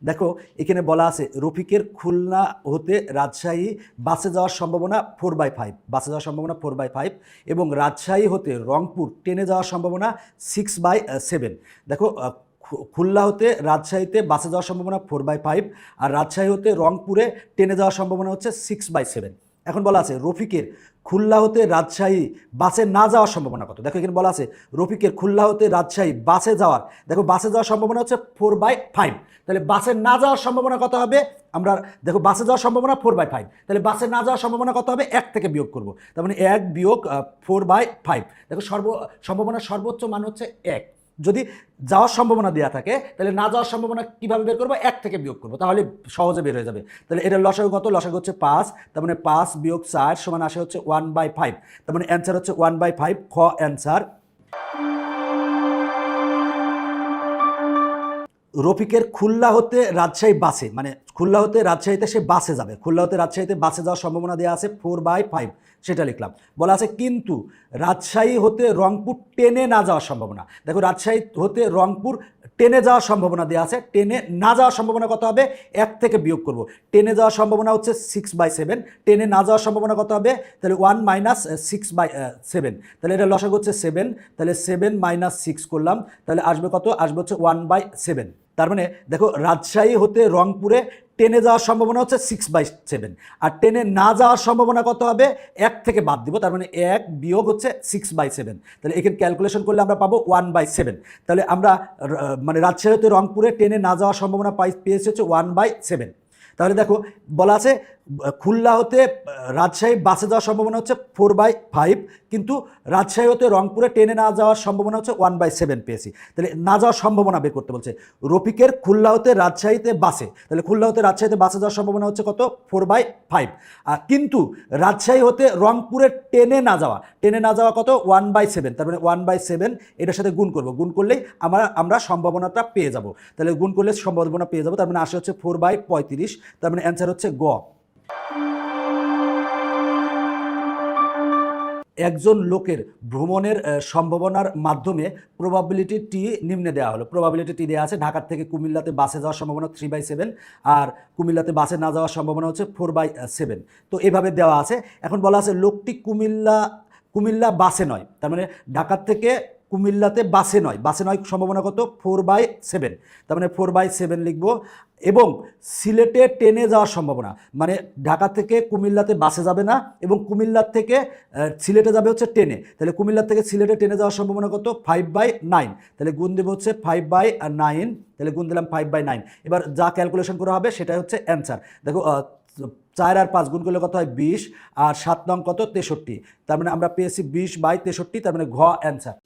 দেখো এখানে বলা আছে রফিকের খুলনা হতে রাজশাহী বাসে যাওয়ার সম্ভাবনা 4/5, বাসে যাওয়ার সম্ভাবনা 4/5 এবং রাজশাহী হতে রংপুর ট্রেনে যাওয়ার সম্ভাবনা 6/7। দেখো খুলনা হতে রাজশাহীতে বাসে যাওয়ার সম্ভাবনা 4/5 আর রাজশাহী হতে রংপুরে ট্রেনে যাওয়ার সম্ভাবনা হচ্ছে 6/7। এখন বলা আছে রফিকের খুলনা হতে রাজশাহী বাসে না যাওয়ার সম্ভাবনা কত। দেখো এখানে বলা আছে রফিকের খুলনা হতে রাজশাহী বাসে যাওয়ার, দেখো বাসে যাওয়ার সম্ভাবনা হচ্ছে 4/5। তাহলে বাসে না যাওয়ার সম্ভাবনা কত হবে, আমরা দেখো বাসে যাওয়ার সম্ভাবনা 4/5, তাহলে বাসে না যাওয়ার সম্ভাবনা কত হবে, 1 থেকে বিয়োগ করব, তার মানে 1 বিয়োগ 4/5। দেখো সম্ভাবনার সর্বোচ্চ মান হচ্ছে 1। যদি যাওয়ার সম্ভাবনা দেওয়া থাকে তাহলে না যাওয়ার সম্ভাবনা কীভাবে বের করবো, 1 থেকে বিয়োগ করবো, তাহলে সহজে বের হয়ে যাবে। তাহলে এটা লসাগু কত, লসাগু হচ্ছে 5, তার মানে 5 বিয়োগ 4 সমান আসে হচ্ছে 1/5, তার মানে অ্যান্সার হচ্ছে 1/5, খ অ্যান্সার। রফিকের খুলনা হতে রাজশাহী বাসে, মানে খুলনা হতে রাজশাহীতে সে বাসে যাবে, খুলনা হতে রাজশাহীতে বাসে যাওয়ার সম্ভাবনা দেওয়া আছে 4/5, সেটা লিখলাম। বলা আছে কিন্তু রাজশাহী হতে রংপুর ট্রেনে না যাওয়ার সম্ভাবনা। দেখো রাজশাহী হতে রংপুর ট্রেনে যাওয়ার সম্ভাবনা দেওয়া আছে, ট্রেনে না যাওয়ার সম্ভাবনা কত হবে, 1 থেকে বিয়োগ করব। ট্রেনে যাওয়ার সম্ভাবনা হচ্ছে 6/7, ট্রেনে না যাওয়ার সম্ভাবনা কত হবে, তাহলে 1 - 6/7, তাহলে এটা লসাগু হচ্ছে 7, তাহলে 7 - 6 করলাম, তাহলে আসবে কত, আসবে হচ্ছে 1/7। তার মানে দেখো রাজশাহী হতে রংপুরে ট্রেনে যাওয়ার সম্ভাবনা হচ্ছে 6/7 আর ট্রেনে না যাওয়ার সম্ভাবনা কত হবে, 1 থেকে বাদ দিব, তার মানে 1 বিয়োগ হচ্ছে 6/7, তাহলে এখানে ক্যালকুলেশন করলে আমরা পাবো 1/7। তাহলে আমরা মানে রাজশাহী হতে রংপুরে ট্রেনে না যাওয়ার সম্ভাবনা পেয়েছি হচ্ছে 1/7। তাহলে দেখো বলা আছে খুলনা হতে রাজশাহী বাসে যাওয়ার সম্ভাবনা হচ্ছে 4/5 কিন্তু রাজশাহী হতে রংপুরে ট্রেনে না যাওয়ার সম্ভাবনা হচ্ছে 1/7 পেয়েছি। তাহলে না যাওয়ার সম্ভাবনা বের করতে বলছে রফিকের খুলনা হতে রাজশাহীতে বাসে, তাহলে খুলনা হতে রাজশাহীতে বাসে যাওয়ার সম্ভাবনা হচ্ছে কত, 4/5, কিন্তু রাজশাহী হতে রংপুরে ট্রেনে না যাওয়া কত, 1/7, তার মানে 1/7 এটার সাথে গুণ করব, গুণ করলেই আমরা সম্ভাবনাটা পেয়ে যাব। তাহলে গুণ করলে সম্ভাবনা পেয়ে যাব, তার মানে আসে হচ্ছে 4/35, তার মানে অ্যান্সার হচ্ছে গ। একজন লোকের ভ্রমণের সম্ভাবনার মাধ্যমে প্রবাবিলিটি টি নিম্নে দেওয়া হলো। প্রবাবিলিটি টি দেওয়া আছে ঢাকার থেকে কুমিল্লাতে বাসে যাওয়ার সম্ভাবনা 3/7 আর কুমিল্লাতে বাসে না যাওয়ার সম্ভাবনা হচ্ছে 4/7। তো এভাবে দেওয়া আছে। এখন বলা আছে লোকটি কুমিল্লা বাসে নয়, তার মানে ঢাকার থেকে কুমিল্লাতে বাসে নয় সম্ভাবনা কত, 4/7, তার মানে 4/7 লিখব। এবং সিলেটে ট্রেনে যাওয়ার সম্ভাবনা, মানে ঢাকা থেকে কুমিল্লাতে বাসে যাবে না এবং কুমিল্লার থেকে সিলেটে যাবে হচ্ছে ট্রেনে, তাহলে কুমিল্লার থেকে সিলেটে ট্রেনে যাওয়ার সম্ভাবনা কত, 5/9, তাহলে গুণ দেবো হচ্ছে 5/9, তাহলে গুণ দিলাম 5/9। এবার যা ক্যালকুলেশন করা হবে সেটাই হচ্ছে অ্যান্সার। দেখো 4 আর 5 গুণ করলে কত হয় 20 আর 7 নং কত 63, তার মানে আমরা পেয়েছি 20/63, তার মানে ঘ অ্যান্সার।